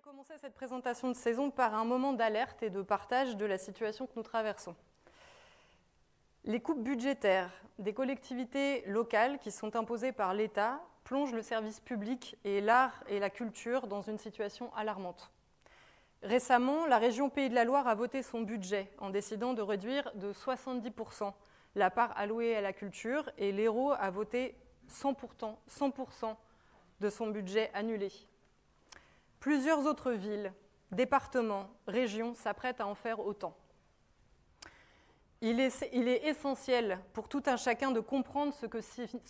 J'aimerais commencer cette présentation de saison par un moment d'alerte et de partage de la situation que nous traversons. Les coupes budgétaires des collectivités locales qui sont imposées par l'État plongent le service public et l'art et la culture dans une situation alarmante. Récemment, la région Pays de la Loire a voté son budget en décidant de réduire de 70% la part allouée à la culture et l'Hérault a voté 100% de son budget annulé. Plusieurs autres villes, départements, régions s'apprêtent à en faire autant. Il est essentiel pour tout un chacun de comprendre ce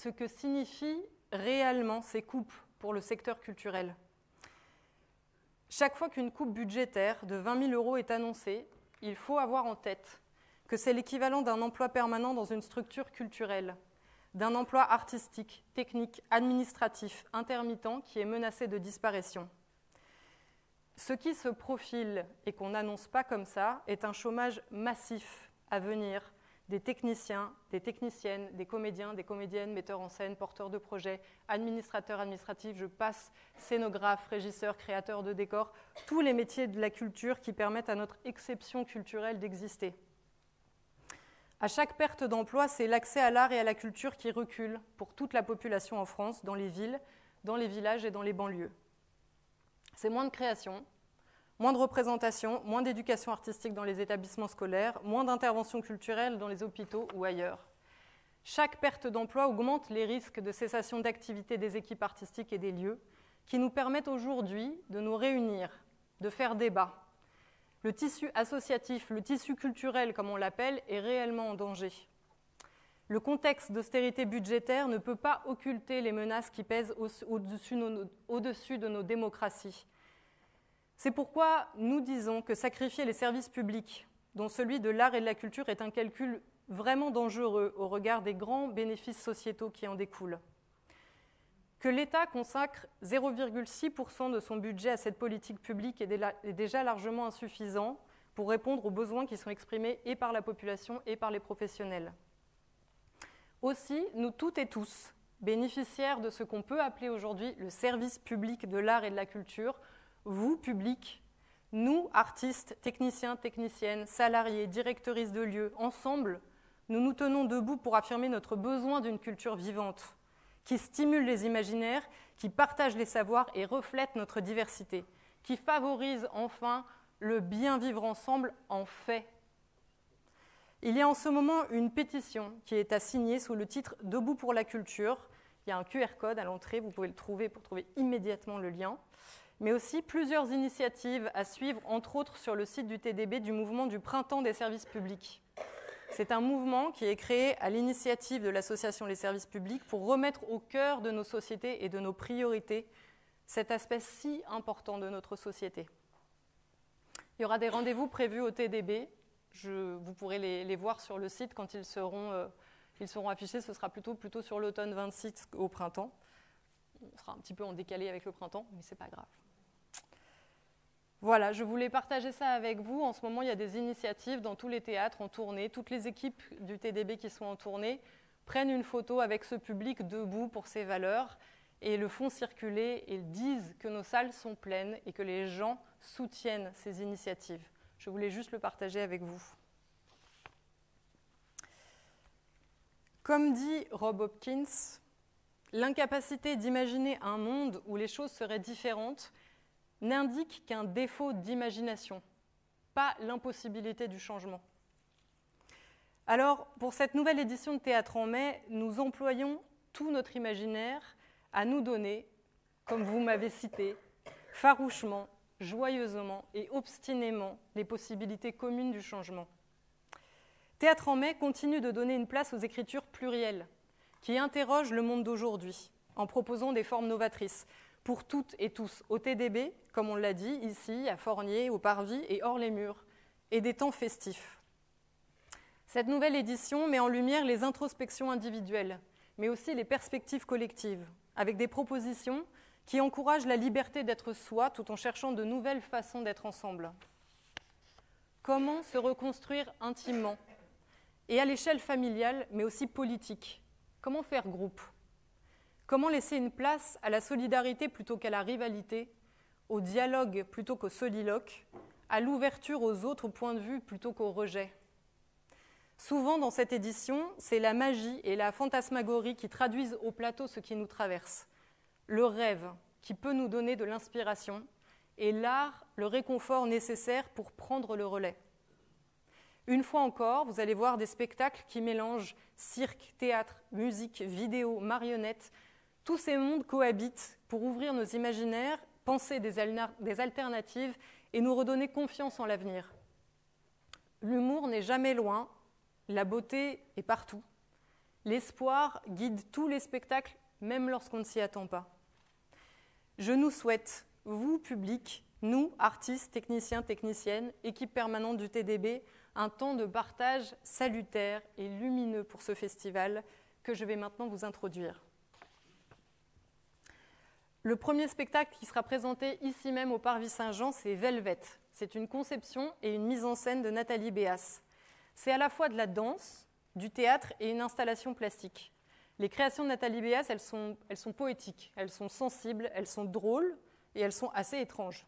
que signifient réellement ces coupes pour le secteur culturel. Chaque fois qu'une coupe budgétaire de 20 000 € est annoncée, il faut avoir en tête que c'est l'équivalent d'un emploi permanent dans une structure culturelle, d'un emploi artistique, technique, administratif, intermittent qui est menacé de disparition. Ce qui se profile et qu'on n'annonce pas comme ça est un chômage massif à venir des techniciens, des techniciennes, des comédiens, des comédiennes, metteurs en scène, porteurs de projets, administrateurs, administratifs, je passe, scénographes, régisseurs, créateurs de décors, tous les métiers de la culture qui permettent à notre exception culturelle d'exister. À chaque perte d'emploi, c'est l'accès à l'art et à la culture qui recule pour toute la population en France, dans les villes, dans les villages et dans les banlieues. C'est moins de création, moins de représentation, moins d'éducation artistique dans les établissements scolaires, moins d'intervention culturelle dans les hôpitaux ou ailleurs. Chaque perte d'emploi augmente les risques de cessation d'activité des équipes artistiques et des lieux qui nous permettent aujourd'hui de nous réunir, de faire débat. Le tissu associatif, le tissu culturel comme on l'appelle, est réellement en danger. Le contexte d'austérité budgétaire ne peut pas occulter les menaces qui pèsent au-dessus de nos démocraties. C'est pourquoi nous disons que sacrifier les services publics, dont celui de l'art et de la culture, est un calcul vraiment dangereux au regard des grands bénéfices sociétaux qui en découlent. Que l'État consacre 0,6% de son budget à cette politique publique est déjà largement insuffisant pour répondre aux besoins qui sont exprimés et par la population et par les professionnels. Aussi, nous toutes et tous, bénéficiaires de ce qu'on peut appeler aujourd'hui le service public de l'art et de la culture, vous, public, nous, artistes, techniciens, techniciennes, salariés, directrices de lieux, ensemble, nous nous tenons debout pour affirmer notre besoin d'une culture vivante, qui stimule les imaginaires, qui partage les savoirs et reflète notre diversité, qui favorise enfin le bien vivre ensemble en fait. Il y a en ce moment une pétition qui est à signer sous le titre « Debout pour la culture ». Il y a un QR code à l'entrée, vous pouvez le trouver pour trouver immédiatement le lien. Mais aussi plusieurs initiatives à suivre, entre autres sur le site du TDB, du mouvement du Printemps des services publics. C'est un mouvement qui est créé à l'initiative de l'association Les Services Publics pour remettre au cœur de nos sociétés et de nos priorités cet aspect si important de notre société. Il y aura des rendez-vous prévus au TDB. Vous pourrez les voir sur le site quand ils seront affichés. Ce sera plutôt sur l'automne 26 au printemps. On sera un petit peu en décalé avec le printemps, mais ce n'est pas grave. Voilà, je voulais partager ça avec vous. En ce moment, il y a des initiatives dans tous les théâtres en tournée. Toutes les équipes du TDB qui sont en tournée prennent une photo avec ce public debout pour ses valeurs et le font circuler et disent que nos salles sont pleines et que les gens soutiennent ces initiatives. Je voulais juste le partager avec vous. Comme dit Rob Hopkins, l'incapacité d'imaginer un monde où les choses seraient différentes n'indique qu'un défaut d'imagination, pas l'impossibilité du changement. Alors, pour cette nouvelle édition de Théâtre en mai, nous employons tout notre imaginaire à nous donner, comme vous m'avez cité, farouchement, joyeusement et obstinément les possibilités communes du changement. Théâtre en mai continue de donner une place aux écritures plurielles qui interrogent le monde d'aujourd'hui en proposant des formes novatrices pour toutes et tous au TDB, comme on l'a dit, ici, à Forgnier, au Parvis et hors les murs, et des temps festifs. Cette nouvelle édition met en lumière les introspections individuelles, mais aussi les perspectives collectives, avec des propositions qui encouragent la liberté d'être soi tout en cherchant de nouvelles façons d'être ensemble. Comment se reconstruire intimement et à l'échelle familiale, mais aussi politique? Comment faire groupe? Comment laisser une place à la solidarité plutôt qu'à la rivalité, au dialogue plutôt qu'au soliloque, à l'ouverture aux autres points de vue plutôt qu'au rejet. Souvent dans cette édition, c'est la magie et la fantasmagorie qui traduisent au plateau ce qui nous traverse, le rêve qui peut nous donner de l'inspiration, et l'art, le réconfort nécessaire pour prendre le relais. Une fois encore, vous allez voir des spectacles qui mélangent cirque, théâtre, musique, vidéo, marionnettes. Tous ces mondes cohabitent pour ouvrir nos imaginaires, penser des alternatives et nous redonner confiance en l'avenir. L'humour n'est jamais loin, la beauté est partout. L'espoir guide tous les spectacles, même lorsqu'on ne s'y attend pas. Je nous souhaite, vous, public, nous, artistes, techniciens, techniciennes, équipe permanente du TDB, un temps de partage salutaire et lumineux pour ce festival que je vais maintenant vous introduire. Le premier spectacle qui sera présenté ici même au Parvis Saint-Jean, c'est Velvet. C'est une conception et une mise en scène de Nathalie Béas. C'est à la fois de la danse, du théâtre et une installation plastique. Les créations de Nathalie Béas, elles sont poétiques, elles sont sensibles, elles sont drôles et elles sont assez étranges.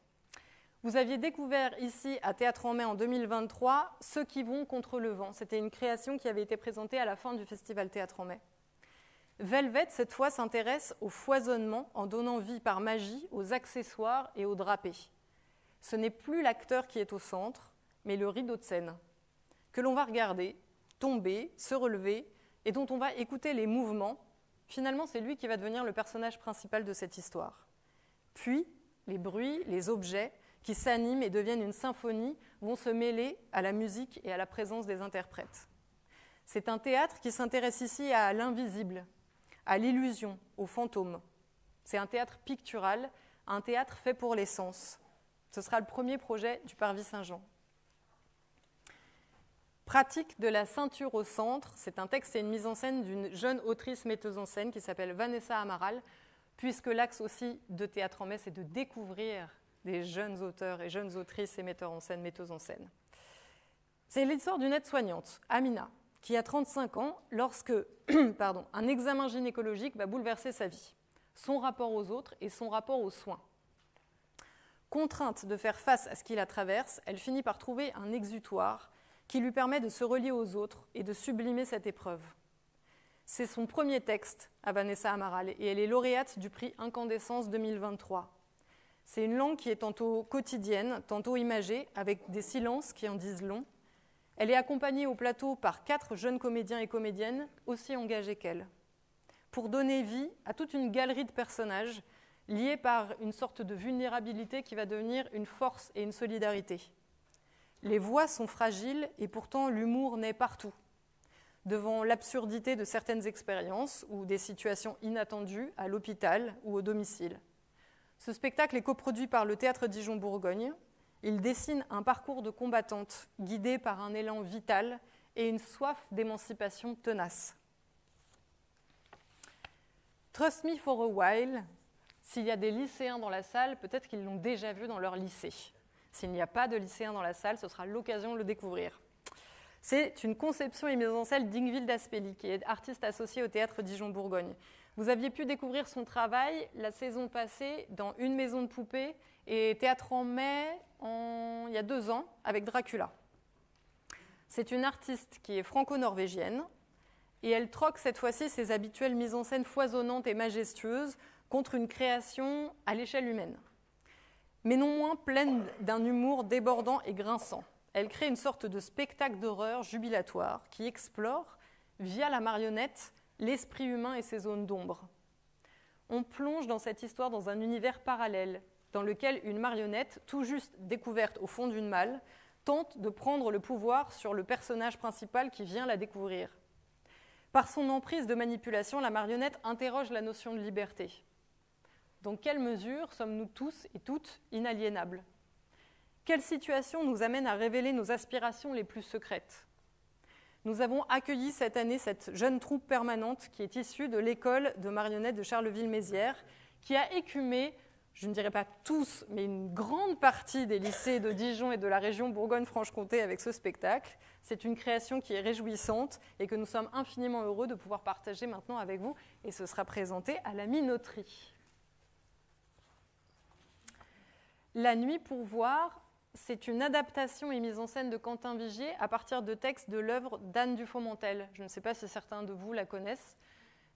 Vous aviez découvert ici, à Théâtre en Mai en 2023, Ceux qui vont contre le vent. C'était une création qui avait été présentée à la fin du festival Théâtre en Mai. Velvet, cette fois, s'intéresse au foisonnement en donnant vie par magie aux accessoires et aux drapés. Ce n'est plus l'acteur qui est au centre, mais le rideau de scène, que l'on va regarder, tomber, se relever, et dont on va écouter les mouvements. Finalement, c'est lui qui va devenir le personnage principal de cette histoire. Puis, les bruits, les objets, qui s'animent et deviennent une symphonie, vont se mêler à la musique et à la présence des interprètes. C'est un théâtre qui s'intéresse ici à l'invisible, à l'illusion, au fantôme. C'est un théâtre pictural, un théâtre fait pour les sens. Ce sera le premier projet du Parvis Saint-Jean. Pratique de la ceinture au centre, c'est un texte et une mise en scène d'une jeune autrice metteuse en scène qui s'appelle Vanessa Amaral, puisque l'axe aussi de Théâtre en Mai, c'est de découvrir des jeunes auteurs et jeunes autrices et metteurs en scène, metteuses en scène. C'est l'histoire d'une aide-soignante, Amina, qui a 35 ans lorsque un examen gynécologique va bouleverser sa vie, son rapport aux autres et son rapport aux soins. Contrainte de faire face à ce qui la traverse, elle finit par trouver un exutoire qui lui permet de se relier aux autres et de sublimer cette épreuve. C'est son premier texte à Vanessa Amaral et elle est lauréate du prix Incandescence 2023. C'est une langue qui est tantôt quotidienne, tantôt imagée, avec des silences qui en disent long. Elle est accompagnée au plateau par 4 jeunes comédiens et comédiennes aussi engagés qu'elle, pour donner vie à toute une galerie de personnages liés par une sorte de vulnérabilité qui va devenir une force et une solidarité. Les voix sont fragiles et pourtant l'humour naît partout, devant l'absurdité de certaines expériences ou des situations inattendues à l'hôpital ou au domicile. Ce spectacle est coproduit par le Théâtre Dijon-Bourgogne. Il dessine un parcours de combattante guidé par un élan vital et une soif d'émancipation tenace. Trust me for a while, s'il y a des lycéens dans la salle, peut-être qu'ils l'ont déjà vu dans leur lycée. S'il n'y a pas de lycéens dans la salle, ce sera l'occasion de le découvrir. C'est une conception et mise en scène d'Ingvild Aspeli, qui est artiste associée au Théâtre Dijon-Bourgogne. Vous aviez pu découvrir son travail la saison passée dans Une maison de poupées et Théâtre en Mai il y a 2 ans avec Dracula. C'est une artiste qui est franco-norvégienne et elle troque cette fois-ci ses habituelles mises en scène foisonnantes et majestueuses contre une création à l'échelle humaine, mais non moins pleine d'un humour débordant et grinçant. Elle crée une sorte de spectacle d'horreur jubilatoire qui explore, via la marionnette, l'esprit humain et ses zones d'ombre. On plonge dans cette histoire dans un univers parallèle, dans lequel une marionnette, tout juste découverte au fond d'une malle, tente de prendre le pouvoir sur le personnage principal qui vient la découvrir. Par son emprise de manipulation, la marionnette interroge la notion de liberté. Dans quelle mesure sommes-nous tous et toutes inaliénables ? Quelle situation nous amène à révéler nos aspirations les plus secrètes ? Nous avons accueilli cette année cette jeune troupe permanente qui est issue de l'école de marionnettes de Charleville-Mézières, qui a écumé, je ne dirais pas tous, mais une grande partie des lycées de Dijon et de la région Bourgogne-Franche-Comté avec ce spectacle. C'est une création qui est réjouissante et que nous sommes infiniment heureux de pouvoir partager maintenant avec vous, et ce sera présenté à la Minoterie. La nuit pour voir, c'est une adaptation et mise en scène de Quentin Vigier à partir de textes de l'œuvre d'Anne Dufourmentel. Je ne sais pas si certains de vous la connaissent.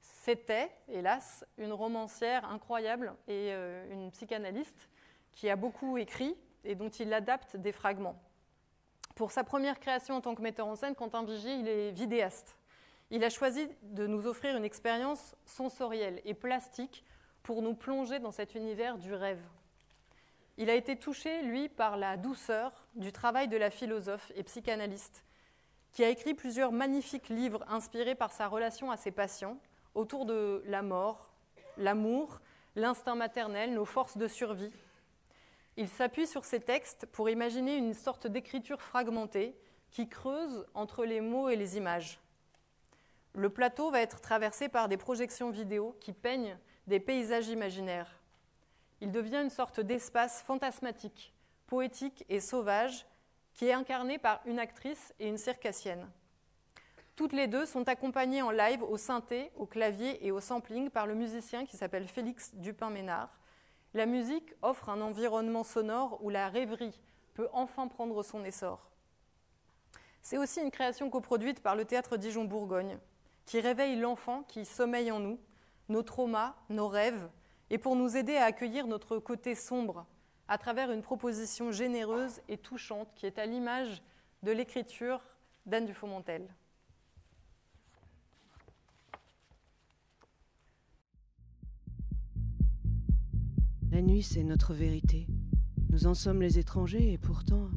C'était, hélas, une romancière incroyable et une psychanalyste qui a beaucoup écrit et dont il adapte des fragments. Pour sa première création en tant que metteur en scène, Quentin Vigier, il est vidéaste. Il a choisi de nous offrir une expérience sensorielle et plastique pour nous plonger dans cet univers du rêve. Il a été touché, lui, par la douceur du travail de la philosophe et psychanalyste, qui a écrit plusieurs magnifiques livres inspirés par sa relation à ses patients, autour de la mort, l'amour, l'instinct maternel, nos forces de survie. Il s'appuie sur ces textes pour imaginer une sorte d'écriture fragmentée qui creuse entre les mots et les images. Le plateau va être traversé par des projections vidéo qui peignent des paysages imaginaires. Il devient une sorte d'espace fantasmatique, poétique et sauvage qui est incarné par une actrice et une circassienne. Toutes les deux sont accompagnées en live au synthé, au clavier et au sampling par le musicien qui s'appelle Félix Dupin-Ménard. La musique offre un environnement sonore où la rêverie peut enfin prendre son essor. C'est aussi une création coproduite par le Théâtre Dijon-Bourgogne, qui réveille l'enfant qui sommeille en nous, nos traumas, nos rêves, et pour nous aider à accueillir notre côté sombre à travers une proposition généreuse et touchante qui est à l'image de l'écriture d'Anne Dufourmentel. La nuit, c'est notre vérité. Nous en sommes les étrangers et pourtant,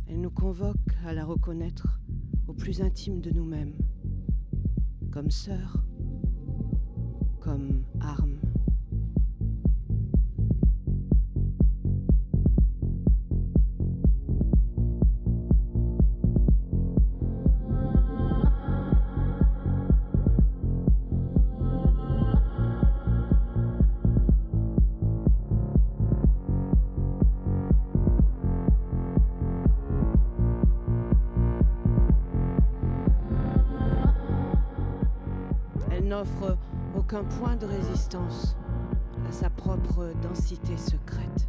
elle nous convoque à la reconnaître au plus intime de nous-mêmes, comme sœurs, comme armes. N'offre aucun point de résistance à sa propre densité secrète.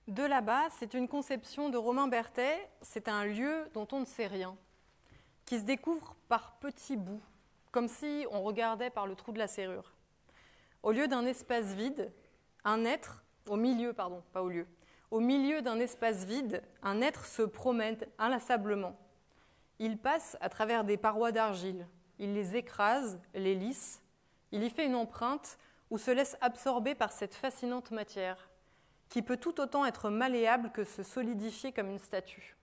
De là-bas, c'est une conception de Romain Berthet, c'est un lieu dont on ne sait rien, qui se découvre par petits bouts, comme si on regardait par le trou de la serrure. Au lieu d'un espace vide, un être, au milieu d'un espace vide, un être se promène inlassablement. Il passe à travers des parois d'argile, il les écrase, les lisse, il y fait une empreinte ou se laisse absorber par cette fascinante matière, qui peut tout autant être malléable que se solidifier comme une statue.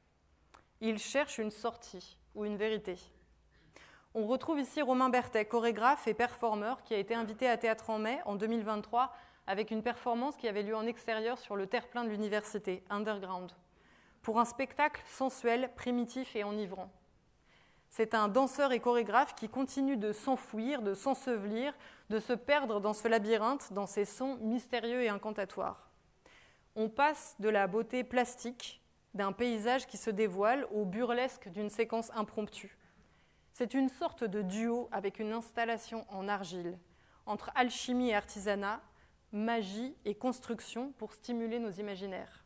Il cherche une sortie ou une vérité. On retrouve ici Romain Berthet, chorégraphe et performeur, qui a été invité à Théâtre en Mai en 2023 avec une performance qui avait lieu en extérieur sur le terre-plein de l'université, Underground, pour un spectacle sensuel, primitif et enivrant. C'est un danseur et chorégraphe qui continue de s'enfouir, de s'ensevelir, de se perdre dans ce labyrinthe, dans ces sons mystérieux et incantatoires. On passe de la beauté plastique d'un paysage qui se dévoile au burlesque d'une séquence impromptue. C'est une sorte de duo avec une installation en argile, entre alchimie et artisanat, magie et construction pour stimuler nos imaginaires.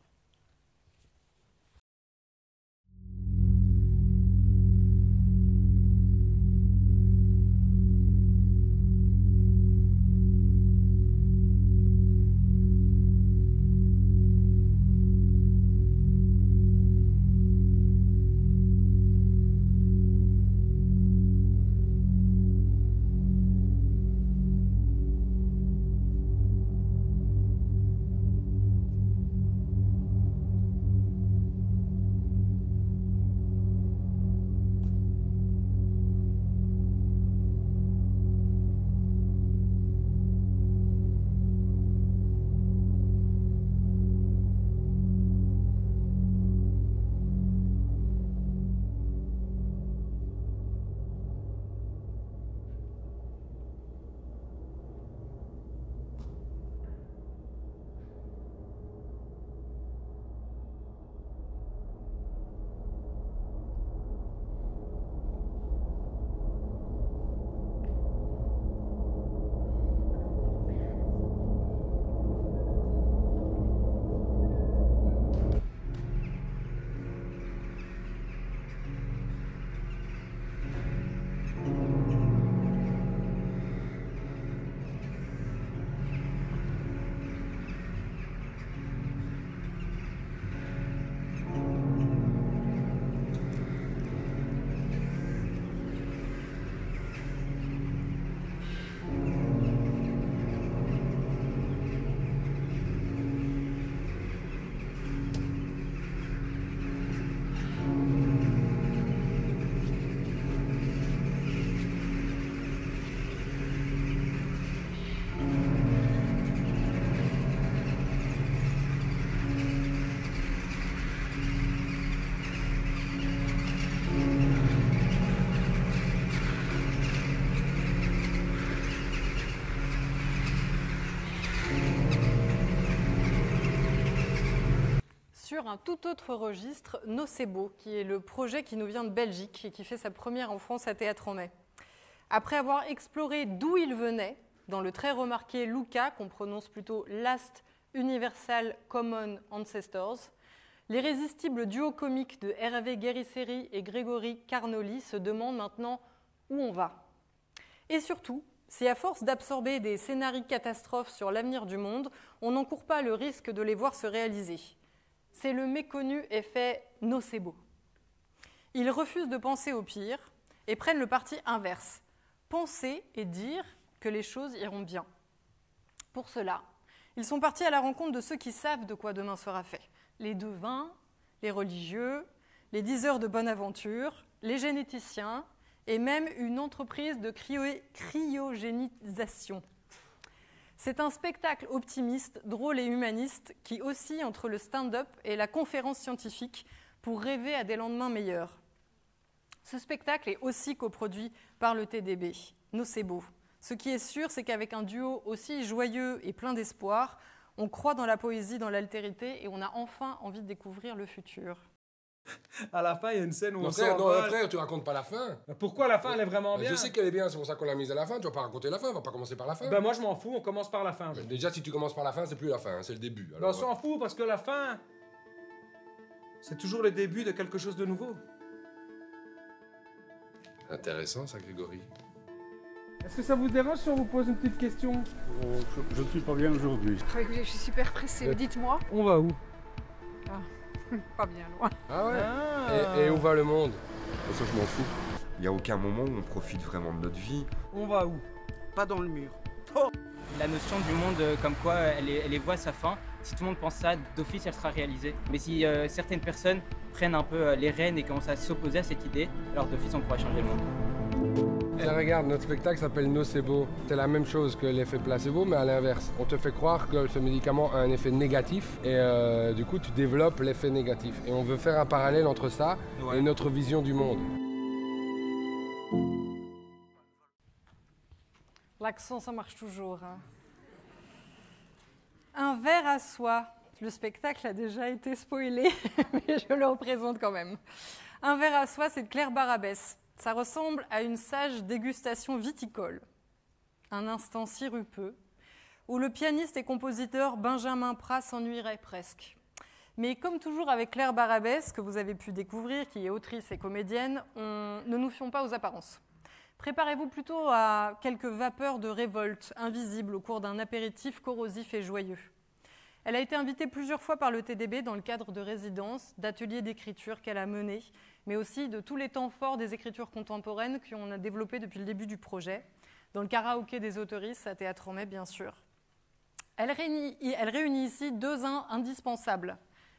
sur un tout autre registre, Nocebo, qui est le projet qui nous vient de Belgique et qui fait sa première en France à Théâtre en Mai. Après avoir exploré d'où il venait, dans le très remarqué Luca, qu'on prononce plutôt Last Universal Common Ancestors, l'irrésistible duo comique de Hervé Guérisseri et Grégory Carnoli se demande maintenant où on va. Et surtout, si à force d'absorber des scénarios catastrophes sur l'avenir du monde, on n'encourt pas le risque de les voir se réaliser. C'est le méconnu effet nocebo. Ils refusent de penser au pire et prennent le parti inverse, penser et dire que les choses iront bien. Pour cela, ils sont partis à la rencontre de ceux qui savent de quoi demain sera fait. Les devins, les religieux, les diseurs de bonne aventure, les généticiens et même une entreprise de cryogénisation. C'est un spectacle optimiste, drôle et humaniste qui oscille entre le stand-up et la conférence scientifique pour rêver à des lendemains meilleurs. Ce spectacle est aussi coproduit par le TDB, Nocebo. Ce qui est sûr, c'est qu'avec un duo aussi joyeux et plein d'espoir, on croit dans la poésie, dans l'altérité, et on a enfin envie de découvrir le futur. À la fin, il y a une scène où on frère, s'en va. frère, tu racontes pas la fin. Pourquoi la fin, elle est vraiment bien? Je sais qu'elle est bien, c'est pour ça qu'on l'a mise à la fin. Tu vas pas raconter la fin, on va pas commencer par la fin. Ben moi, je m'en fous, on commence par la fin. Déjà, si tu commences par la fin, c'est plus la fin, hein, c'est le début. Alors, on s'en fout, parce que la fin, c'est toujours le début de quelque chose de nouveau. Intéressant, ça, Grégory. Est-ce que ça vous dérange si on vous pose une petite question? Je ne suis pas bien aujourd'hui. Je suis super pressée, dites-moi. On va où? Pas bien loin. Ah ouais Ah. Et où va le monde? Ça, je m'en fous. Il n'y a aucun moment où on profite vraiment de notre vie. On va où? Pas dans le mur. La notion du monde comme quoi elle est voie à sa fin, si tout le monde pense ça, d'office elle sera réalisée. Mais si certaines personnes prennent un peu les rênes et commencent à s'opposer à cette idée, alors d'office on pourra changer le monde. Tiens, regarde, notre spectacle s'appelle Nocebo. C'est la même chose que l'effet placebo, mais à l'inverse. On te fait croire que ce médicament a un effet négatif et du coup tu développes l'effet négatif. Et on veut faire un parallèle entre ça et notre vision du monde. L'accent, ça marche toujours. Hein. Un verre à soie. Le spectacle a déjà été spoilé, mais je le représente quand même. Un verre à soie, c'est de Claire Barabès. Ça ressemble à une sage dégustation viticole. Un instant sirupeux, où le pianiste et compositeur Benjamin Prat s'ennuierait presque. Mais comme toujours avec Claire Barabès, que vous avez pu découvrir, qui est autrice et comédienne, ne nous fions pas aux apparences. Préparez-vous plutôt à quelques vapeurs de révolte invisibles au cours d'un apéritif corrosif et joyeux. Elle a été invitée plusieurs fois par le TDB dans le cadre de résidences, d'ateliers d'écriture qu'elle a menés, mais aussi de tous les temps forts des écritures contemporaines qu'on a développées depuis le début du projet, dans le karaoké des autoristes à Théâtre en Mai, bien sûr. Elle réunit ici deux indispensables,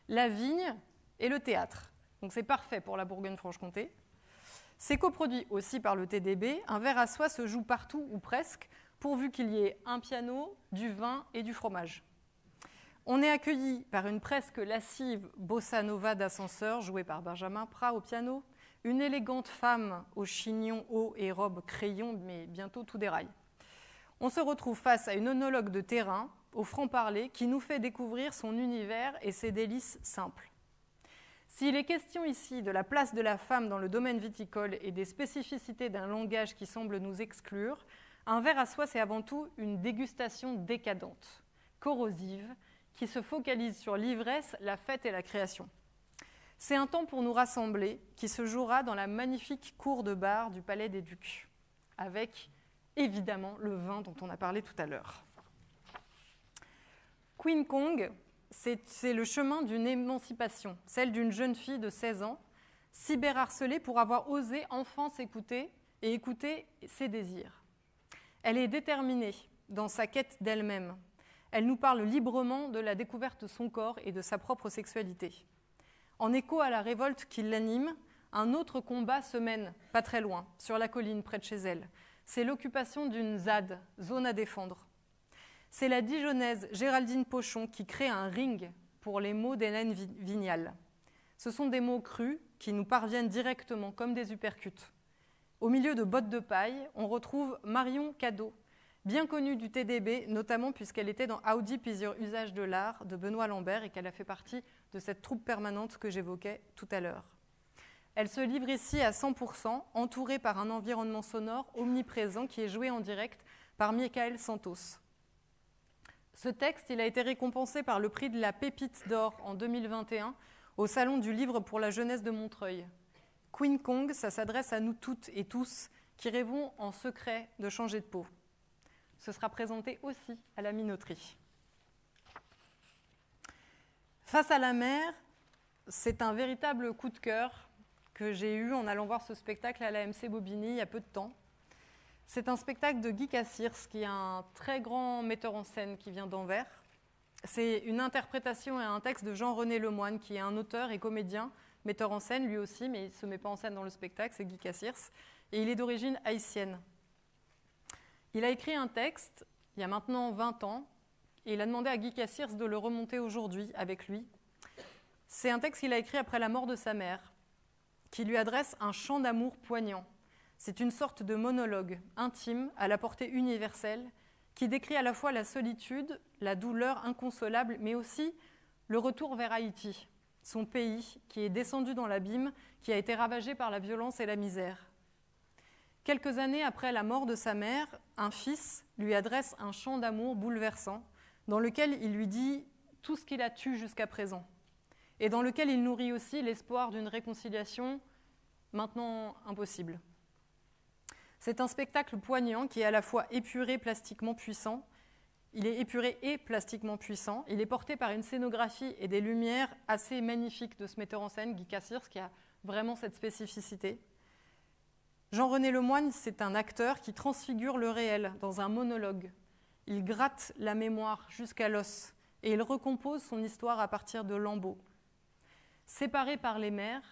la vigne et le théâtre. Donc c'est parfait pour la Bourgogne-Franche-Comté. C'est coproduit aussi par le TDB. Un verre à soie se joue partout ou presque, pourvu qu'il y ait un piano, du vin et du fromage. On est accueilli par une presque lascive bossa nova d'ascenseur jouée par Benjamin Prat au piano, une élégante femme au chignon haut et robe crayon, mais bientôt tout déraille. On se retrouve face à une onologue de terrain, au franc-parler, qui nous fait découvrir son univers et ses délices simples. S'il est question ici de la place de la femme dans le domaine viticole et des spécificités d'un langage qui semble nous exclure, un verre à soie, c'est avant tout une dégustation décadente, corrosive, qui se focalise sur l'ivresse, la fête et la création. C'est un temps pour nous rassembler qui se jouera dans la magnifique cour de bar du Palais des Ducs, avec évidemment le vin dont on a parlé tout à l'heure. Queen Kong, c'est le chemin d'une émancipation, celle d'une jeune fille de 16 ans, cyberharcelée pour avoir osé enfin s'écouter et écouter ses désirs. Elle est déterminée dans sa quête d'elle-même. Elle nous parle librement de la découverte de son corps et de sa propre sexualité. En écho à la révolte qui l'anime, un autre combat se mène, pas très loin, sur la colline près de chez elle. C'est l'occupation d'une ZAD, zone à défendre. C'est la Dijonnaise Géraldine Pochon qui crée un ring pour les mots d'Hélène Vignal. Ce sont des mots crus qui nous parviennent directement comme des uppercuts. Au milieu de bottes de paille, on retrouve Marion Cadeau, bien connue du TDB, notamment puisqu'elle était dans How Deep is Your Usage de l'art de Benoît Lambert et qu'elle a fait partie de cette troupe permanente que j'évoquais tout à l'heure. Elle se livre ici à 100%, entourée par un environnement sonore omniprésent qui est joué en direct par Michael Santos. Ce texte, il a été récompensé par le prix de la Pépite d'Or en 2021 au Salon du Livre pour la Jeunesse de Montreuil. Queen Kong, ça s'adresse à nous toutes et tous qui rêvons en secret de changer de peau. Ce sera présenté aussi à la Minoterie. Face à la mer, c'est un véritable coup de cœur que j'ai eu en allant voir ce spectacle à la MC Bobigny il y a peu de temps. C'est un spectacle de Guy Cassirs, qui est un très grand metteur en scène qui vient d'Anvers. C'est une interprétation et un texte de Jean-René Lemoine, qui est un auteur et comédien, metteur en scène lui aussi, mais il ne se met pas en scène dans le spectacle, c'est Guy Cassirs, et il est d'origine haïtienne. Il a écrit un texte, il y a maintenant 20 ans, et il a demandé à Guy Cassirs de le remonter aujourd'hui avec lui. C'est un texte qu'il a écrit après la mort de sa mère, qui lui adresse un chant d'amour poignant. C'est une sorte de monologue intime, à la portée universelle, qui décrit à la fois la solitude, la douleur inconsolable, mais aussi le retour vers Haïti, son pays qui est descendu dans l'abîme, qui a été ravagé par la violence et la misère. Quelques années après la mort de sa mère, un fils lui adresse un chant d'amour bouleversant, dans lequel il lui dit tout ce qu'il a tué jusqu'à présent, et dans lequel il nourrit aussi l'espoir d'une réconciliation maintenant impossible. C'est un spectacle poignant qui est à la fois épuré, plastiquement puissant. Il est épuré et plastiquement puissant. Il est porté par une scénographie et des lumières assez magnifiques de ce metteur en scène, Guy Cassirs, qui a vraiment cette spécificité. Jean-René Lemoine, c'est un acteur qui transfigure le réel dans un monologue. Il gratte la mémoire jusqu'à l'os et il recompose son histoire à partir de lambeaux. Séparés par les mers,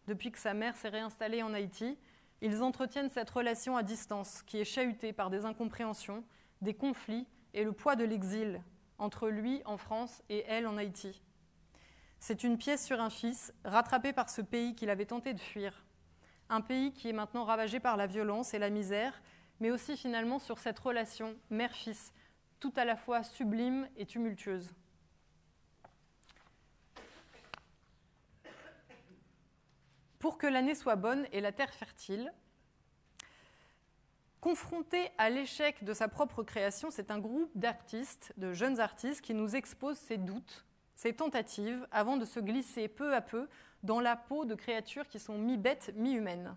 depuis que sa mère s'est réinstallée en Haïti, ils entretiennent cette relation à distance qui est chahutée par des incompréhensions, des conflits et le poids de l'exil entre lui en France et elle en Haïti. C'est une pièce sur un fils rattrapé par ce pays qu'il avait tenté de fuir. Un pays qui est maintenant ravagé par la violence et la misère, mais aussi finalement sur cette relation mère-fils, tout à la fois sublime et tumultueuse. Pour que l'année soit bonne et la terre fertile, confronté à l'échec de sa propre création, c'est un groupe d'artistes, de jeunes artistes, qui nous expose ses doutes, ses tentatives, avant de se glisser peu à peu dans la peau de créatures qui sont mi-bêtes, mi-humaines.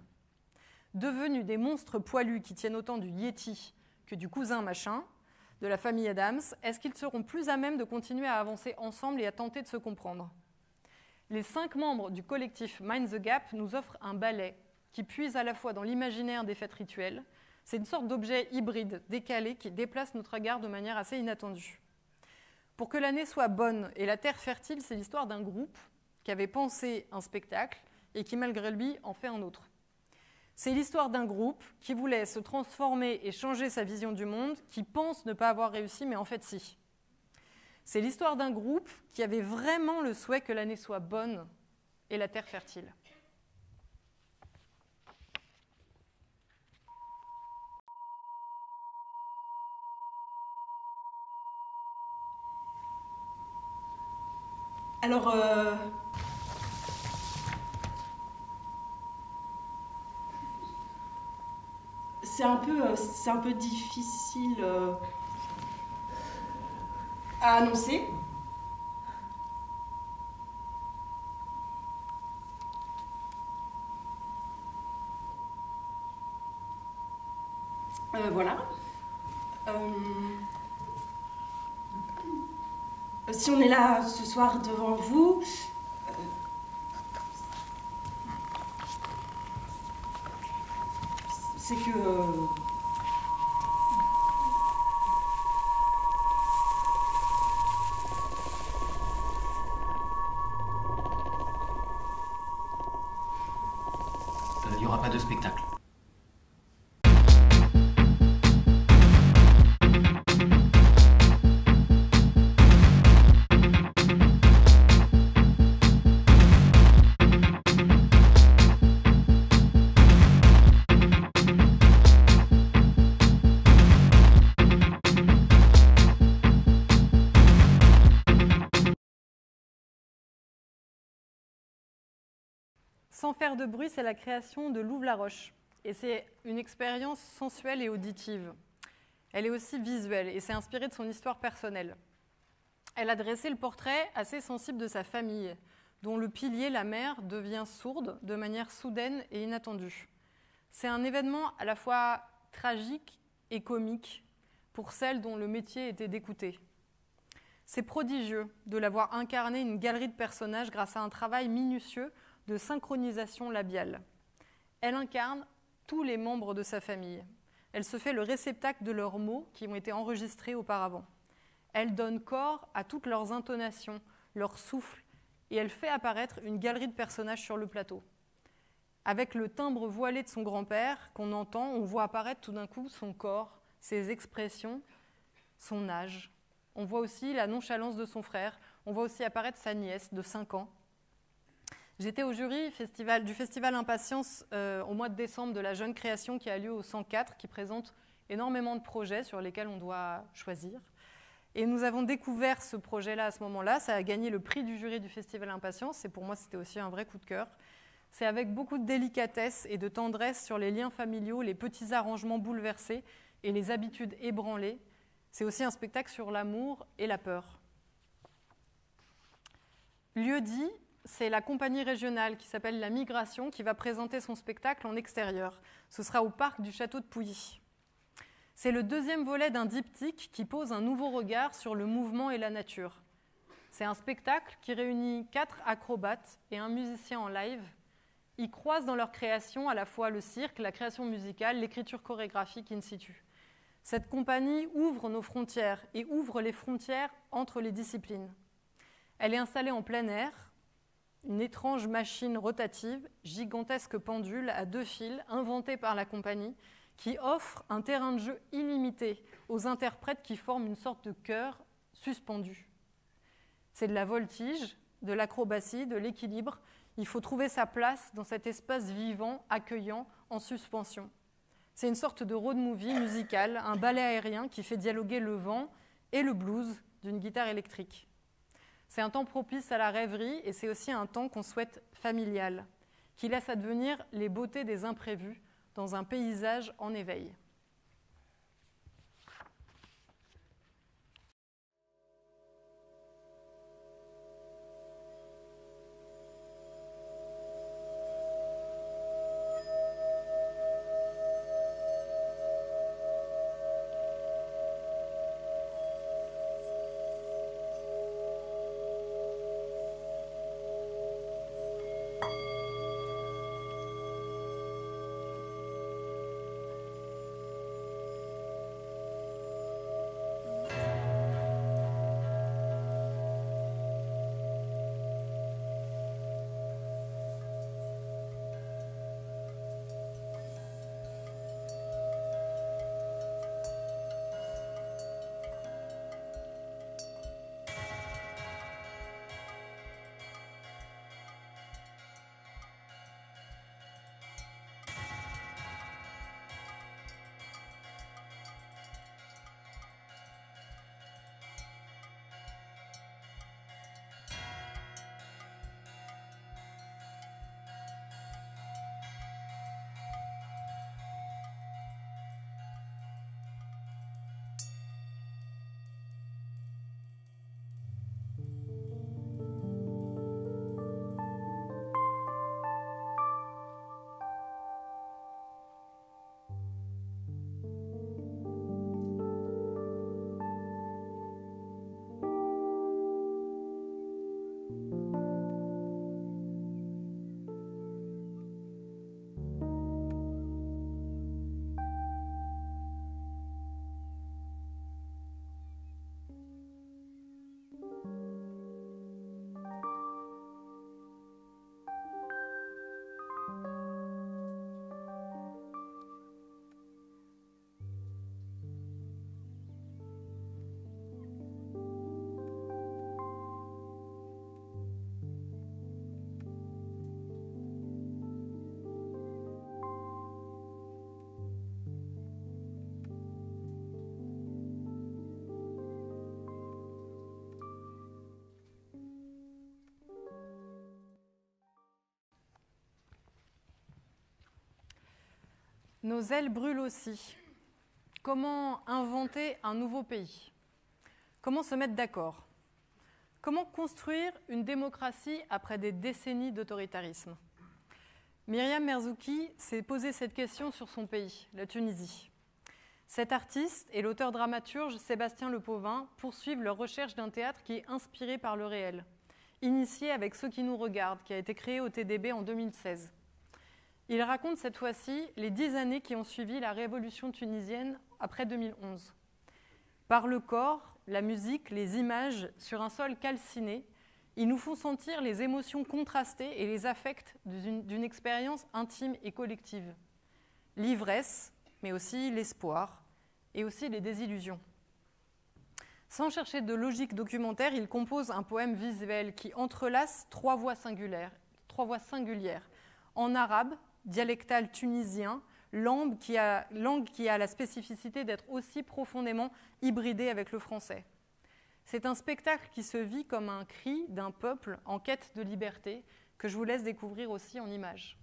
Devenus des monstres poilus qui tiennent autant du Yéti que du cousin machin, de la famille Adams, est-ce qu'ils seront plus à même de continuer à avancer ensemble et à tenter de se comprendre ? Les 5 membres du collectif Mind the Gap nous offrent un ballet qui puise à la fois dans l'imaginaire des fêtes rituelles. C'est une sorte d'objet hybride, décalé, qui déplace notre regard de manière assez inattendue. Pour que l'année soit bonne et la terre fertile, c'est l'histoire d'un groupe qui avait pensé un spectacle et qui, malgré lui, en fait un autre. C'est l'histoire d'un groupe qui voulait se transformer et changer sa vision du monde, qui pense ne pas avoir réussi, mais en fait si. C'est l'histoire d'un groupe qui avait vraiment le souhait que l'année soit bonne et la terre fertile. Alors, c'est un peu difficile à annoncer. Voilà. Si on est là ce soir devant vous, c'est que... il n'y aura pas de spectacle. Sans faire de bruit, c'est la création de Louve-la-Roche. Et c'est une expérience sensuelle et auditive. Elle est aussi visuelle et c'est inspiré de son histoire personnelle. Elle a dressé le portrait assez sensible de sa famille, dont le pilier, la mère, devient sourde de manière soudaine et inattendue. C'est un événement à la fois tragique et comique pour celle dont le métier était d'écouter. C'est prodigieux de l'avoir incarné une galerie de personnages grâce à un travail minutieux de synchronisation labiale. Elle incarne tous les membres de sa famille. Elle se fait le réceptacle de leurs mots qui ont été enregistrés auparavant. Elle donne corps à toutes leurs intonations, leurs souffles, et elle fait apparaître une galerie de personnages sur le plateau. Avec le timbre voilé de son grand-père qu'on entend, on voit apparaître tout d'un coup son corps, ses expressions, son âge. On voit aussi la nonchalance de son frère. On voit aussi apparaître sa nièce de 5 ans. J'étais au jury du Festival Impatience au mois de décembre de la Jeune Création qui a lieu au 104, qui présente énormément de projets sur lesquels on doit choisir. Et nous avons découvert ce projet-là à ce moment-là. Ça a gagné le prix du jury du Festival Impatience. Et pour moi, c'était aussi un vrai coup de cœur. C'est avec beaucoup de délicatesse et de tendresse sur les liens familiaux, les petits arrangements bouleversés et les habitudes ébranlées. C'est aussi un spectacle sur l'amour et la peur. Lieu-dit, c'est la compagnie régionale qui s'appelle La Migration qui va présenter son spectacle en extérieur. Ce sera au parc du Château de Pouilly. C'est le deuxième volet d'un diptyque qui pose un nouveau regard sur le mouvement et la nature. C'est un spectacle qui réunit 4 acrobates et un musicien en live. Ils croisent dans leur création à la fois le cirque, la création musicale, l'écriture chorégraphique in situ. Cette compagnie ouvre nos frontières et ouvre les frontières entre les disciplines. Elle est installée en plein air, une étrange machine rotative, gigantesque pendule à 2 fils, inventée par la compagnie, qui offre un terrain de jeu illimité aux interprètes qui forment une sorte de chœur suspendu. C'est de la voltige, de l'acrobatie, de l'équilibre. Il faut trouver sa place dans cet espace vivant, accueillant, en suspension. C'est une sorte de road movie musical, un ballet aérien qui fait dialoguer le vent et le blues d'une guitare électrique. C'est un temps propice à la rêverie et c'est aussi un temps qu'on souhaite familial, qui laisse advenir les beautés des imprévus dans un paysage en éveil. Nos ailes brûlent aussi. Comment inventer un nouveau pays? Comment se mettre d'accord? Comment construire une démocratie après des décennies d'autoritarisme? Myriam Merzouki s'est posé cette question sur son pays, la Tunisie. Cet artiste et l'auteur-dramaturge Sébastien Lepauvin poursuivent leur recherche d'un théâtre qui est inspiré par le réel, initié avec Ceux qui nous regardent, qui a été créé au TDB en 2016. Il raconte cette fois-ci les 10 années qui ont suivi la révolution tunisienne après 2011. Par le corps, la musique, les images, sur un sol calciné, ils nous font sentir les émotions contrastées et les affects d'une expérience intime et collective. L'ivresse, mais aussi l'espoir, et aussi les désillusions. Sans chercher de logique documentaire, il compose un poème visuel qui entrelace trois voix singulières, en arabe, dialectal tunisien, langue qui a la spécificité d'être aussi profondément hybridée avec le français. C'est un spectacle qui se vit comme un cri d'un peuple en quête de liberté, que je vous laisse découvrir aussi en images.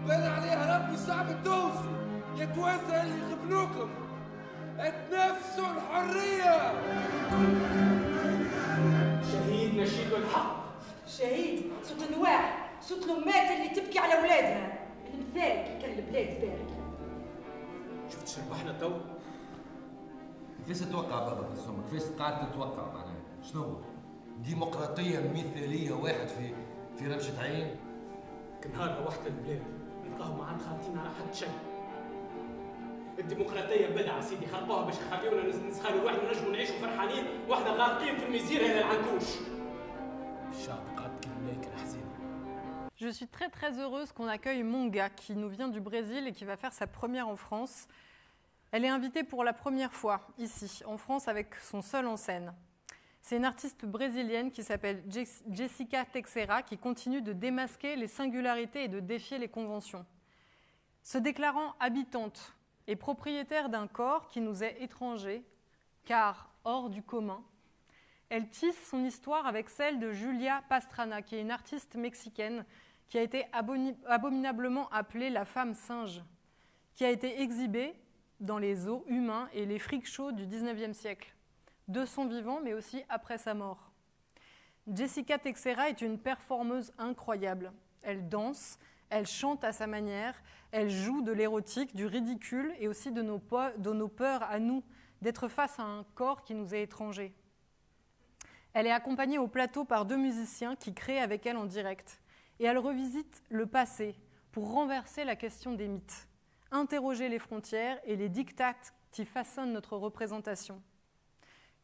بان عليها رب الشعب التونسي يا توانسه اللي يغبنوكم اتنافسوا الحريه. شهيد نشيد الحق. شهيد صوت النواح، صوت الامات اللي تبكي على اولادها، المثال كي كان البلاد بارك. شفت شربحنا تو؟ كيفاش تتوقع بابا بالسوم؟ كيفاش قاعد تتوقع معناها؟ شنو؟ ديمقراطيه مثاليه واحد في رمشه عين؟ كنهار روحت للبلاد نلقاهم عاد خالطين على حد شيء. الديمقراطيه بدعه سيدي خلقوها باش يخليونا نسخروا روحنا ونجموا نعيشوا فرحانين واحنا غارقين في الميزير الى العنكوش. الشعب قاعد كل حزين. Je suis très heureuse qu'on accueille Monga, qui nous vient du Brésil et qui va faire sa première en France. Elle est invitée pour la première fois ici, en France, avec son seul en scène. C'est une artiste brésilienne qui s'appelle Jessica Teixeira, qui continue de démasquer les singularités et de défier les conventions. Se déclarant habitante et propriétaire d'un corps qui nous est étranger, car hors du commun, elle tisse son histoire avec celle de Julia Pastrana, qui est une artiste mexicaine qui a été abominablement appelée la femme singe, qui a été exhibée dans les zoos humains et les freak shows du XIXe siècle, de son vivant, mais aussi après sa mort. Jessica Teixeira est une performeuse incroyable. Elle danse, elle chante à sa manière, elle joue de l'érotique, du ridicule et aussi de nos peurs à nous d'être face à un corps qui nous est étranger. Elle est accompagnée au plateau par 2 musiciens qui créent avec elle en direct. Et elle revisite le passé pour renverser la question des mythes, interroger les frontières et les diktats qui façonnent notre représentation.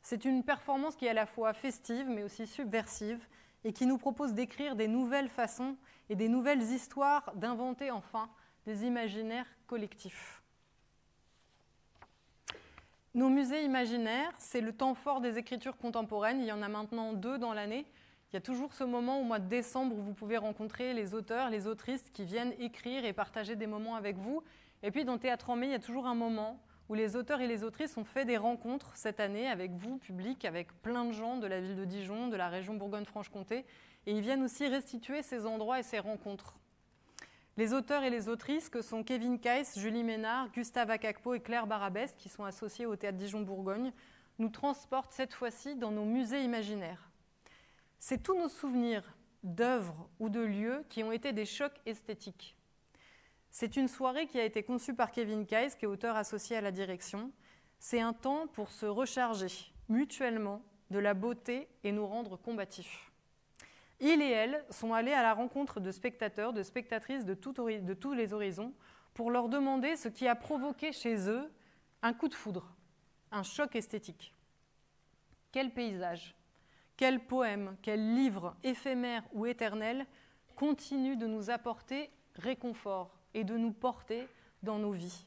C'est une performance qui est à la fois festive mais aussi subversive et qui nous propose d'écrire des nouvelles façons et des nouvelles histoires, d'inventer enfin des imaginaires collectifs. Nos musées imaginaires, c'est le temps fort des écritures contemporaines. Il y en a maintenant 2 dans l'année. Il y a toujours ce moment au mois de décembre où vous pouvez rencontrer les auteurs, les autrices qui viennent écrire et partager des moments avec vous. Et puis dans Théâtre en mai, il y a toujours un moment où les auteurs et les autrices ont fait des rencontres cette année avec vous, public, avec plein de gens de la ville de Dijon, de la région Bourgogne-Franche-Comté. Et ils viennent aussi restituer ces endroits et ces rencontres. Les auteurs et les autrices, que sont Kevin Kayes, Julie Ménard, Gustave Akakpo et Claire Barabès, qui sont associés au Théâtre Dijon-Bourgogne, nous transportent cette fois-ci dans nos musées imaginaires. C'est tous nos souvenirs d'œuvres ou de lieux qui ont été des chocs esthétiques. C'est une soirée qui a été conçue par Kevin Kayes, qui est auteur associé à la direction. C'est un temps pour se recharger mutuellement de la beauté et nous rendre combatifs. Il et elle sont allés à la rencontre de spectateurs, de spectatrices de tous les horizons pour leur demander ce qui a provoqué chez eux un coup de foudre, un choc esthétique. Quel paysage, quel poème, quel livre éphémère ou éternel continue de nous apporter réconfort et de nous porter dans nos vies?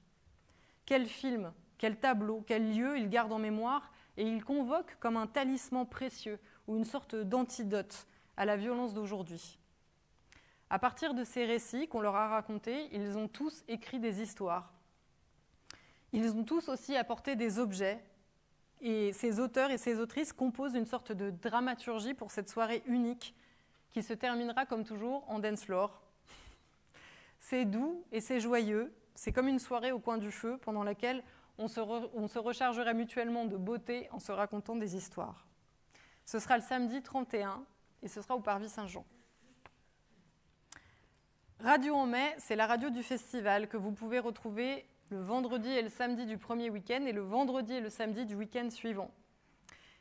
Quel film, quel tableau, quel lieu il garde en mémoire et il convoque comme un talisman précieux ou une sorte d'antidote à la violence d'aujourd'hui. À partir de ces récits qu'on leur a racontés, ils ont tous écrit des histoires. Ils ont tous aussi apporté des objets. Et ces auteurs et ces autrices composent une sorte de dramaturgie pour cette soirée unique qui se terminera comme toujours en dance floor. C'est doux et c'est joyeux. C'est comme une soirée au coin du feu pendant laquelle on se rechargerait mutuellement de beauté en se racontant des histoires. Ce sera le samedi 31 et ce sera au Parvis Saint-Jean. Radio en mai, c'est la radio du festival que vous pouvez retrouver le vendredi et le samedi du premier week-end et le vendredi et le samedi du week-end suivant.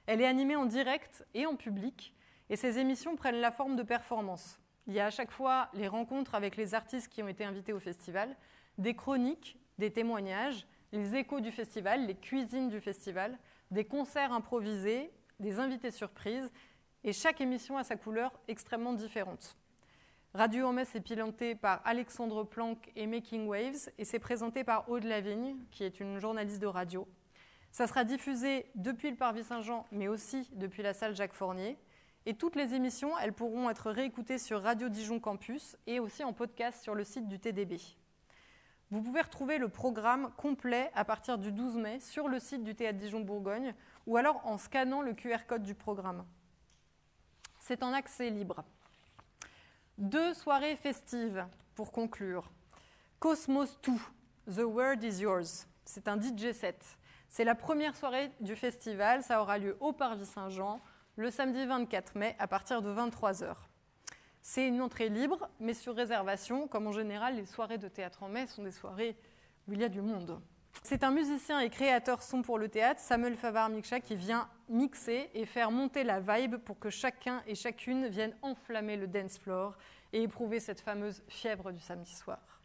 Elle est animée en direct et en public et ces émissions prennent la forme de performances. Il y a à chaque fois les rencontres avec les artistes qui ont été invités au festival, des chroniques, des témoignages, les échos du festival, les cuisines du festival, des concerts improvisés, des invités surprises et chaque émission a sa couleur extrêmement différente. Radio en mai, c'est piloté par Alexandre Planck et Making Waves et c'est présenté par Aude Lavigne, qui est une journaliste de radio. Ça sera diffusé depuis le Parvis Saint-Jean, mais aussi depuis la salle Jacques Fournier. Et toutes les émissions, elles pourront être réécoutées sur Radio Dijon Campus et aussi en podcast sur le site du TDB. Vous pouvez retrouver le programme complet à partir du 12 mai sur le site du Théâtre Dijon Bourgogne ou alors en scannant le QR code du programme. C'est en accès libre. 2 soirées festives pour conclure. Cosmos 2, The World is Yours. C'est un DJ set. C'est la première soirée du festival. Ça aura lieu au Parvis Saint-Jean le samedi 24 mai à partir de 23h. C'est une entrée libre, mais sur réservation, comme en général les soirées de théâtre en mai sont des soirées où il y a du monde. C'est un musicien et créateur son pour le théâtre, Samuel Favar-Mikcha, qui vient mixer et faire monter la vibe pour que chacun et chacune vienne enflammer le dance floor et éprouver cette fameuse fièvre du samedi soir.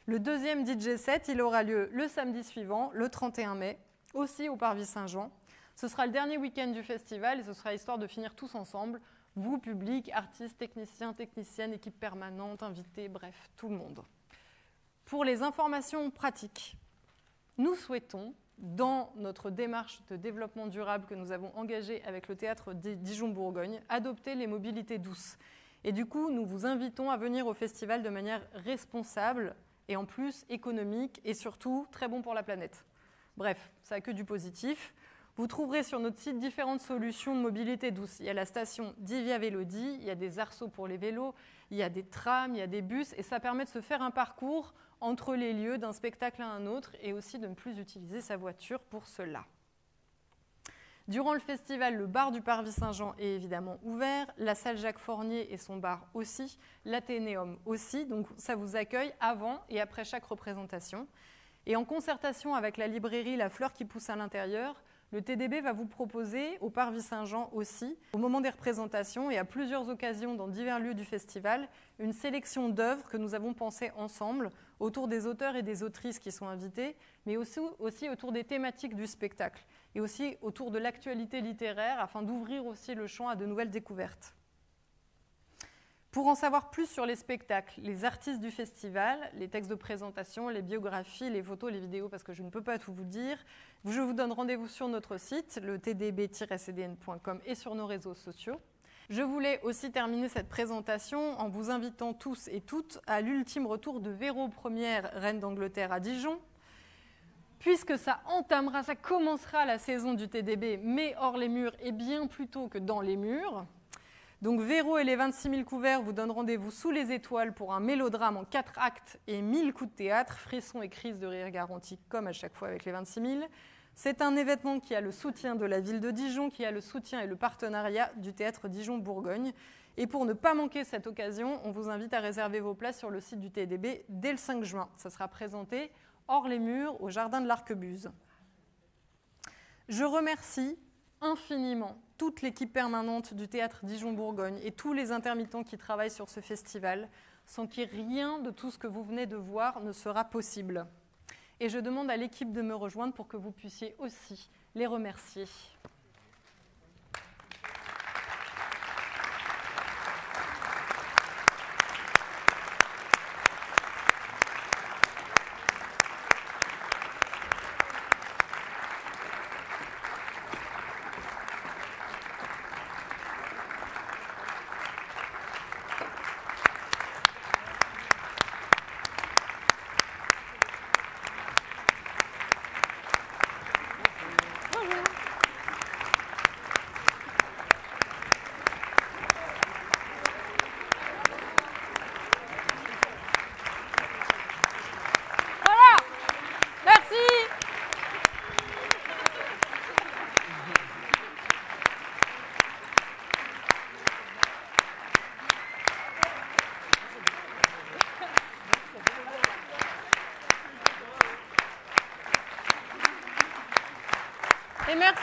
Le deuxième DJ set, il aura lieu le samedi suivant, le 31 mai, aussi au Parvis Saint-Jean. Ce sera le dernier week-end du festival et ce sera histoire de finir tous ensemble, vous, public, artistes, techniciens, techniciennes, équipe permanente, invités, bref, tout le monde. Pour les informations pratiques, nous souhaitons, dans notre démarche de développement durable que nous avons engagée avec le Théâtre Dijon-Bourgogne, adopter les mobilités douces. Et du coup, nous vous invitons à venir au festival de manière responsable et en plus économique et surtout très bon pour la planète. Bref, ça n'a que du positif. Vous trouverez sur notre site différentes solutions de mobilité douce. Il y a la station Divia Vélodie, il y a des arceaux pour les vélos, il y a des trams, il y a des bus, et ça permet de se faire un parcours entre les lieux d'un spectacle à un autre et aussi de ne plus utiliser sa voiture pour cela. Durant le festival, le bar du Parvis Saint-Jean est évidemment ouvert, la salle Jacques Fournier et son bar aussi, l'Athénéum aussi, donc ça vous accueille avant et après chaque représentation. Et en concertation avec la librairie La Fleur qui pousse à l'intérieur, le TDB va vous proposer au Parvis Saint-Jean aussi, au moment des représentations et à plusieurs occasions dans divers lieux du festival, une sélection d'œuvres que nous avons pensées ensemble autour des auteurs et des autrices qui sont invités, mais aussi autour des thématiques du spectacle et aussi autour de l'actualité littéraire afin d'ouvrir aussi le champ à de nouvelles découvertes. Pour en savoir plus sur les spectacles, les artistes du festival, les textes de présentation, les biographies, les photos, les vidéos, parce que je ne peux pas tout vous dire, je vous donne rendez-vous sur notre site, le tdb-cdn.com et sur nos réseaux sociaux. Je voulais aussi terminer cette présentation en vous invitant tous et toutes à l'ultime retour de Véro Première, reine d'Angleterre à Dijon, puisque ça commencera la saison du TDB, mais hors les murs et bien plus tôt que dans les murs. Donc Véro et les 26 000 couverts vous donnent rendez-vous sous les étoiles pour un mélodrame en 4 actes et 1000 coups de théâtre, frissons et crises de rire garantis comme à chaque fois avec les 26 000. C'est un événement qui a le soutien de la ville de Dijon, qui a le soutien et le partenariat du Théâtre Dijon-Bourgogne. Et pour ne pas manquer cette occasion, on vous invite à réserver vos places sur le site du TDB dès le 5 juin. Ça sera présenté hors les murs au jardin de l'Arquebuse. Je remercie infiniment toute l'équipe permanente du Théâtre Dijon-Bourgogne et tous les intermittents qui travaillent sur ce festival, sans qui rien de tout ce que vous venez de voir ne sera possible. Et je demande à l'équipe de me rejoindre pour que vous puissiez aussi les remercier.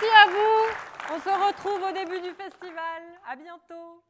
Merci à vous. On se retrouve au début du festival. À bientôt.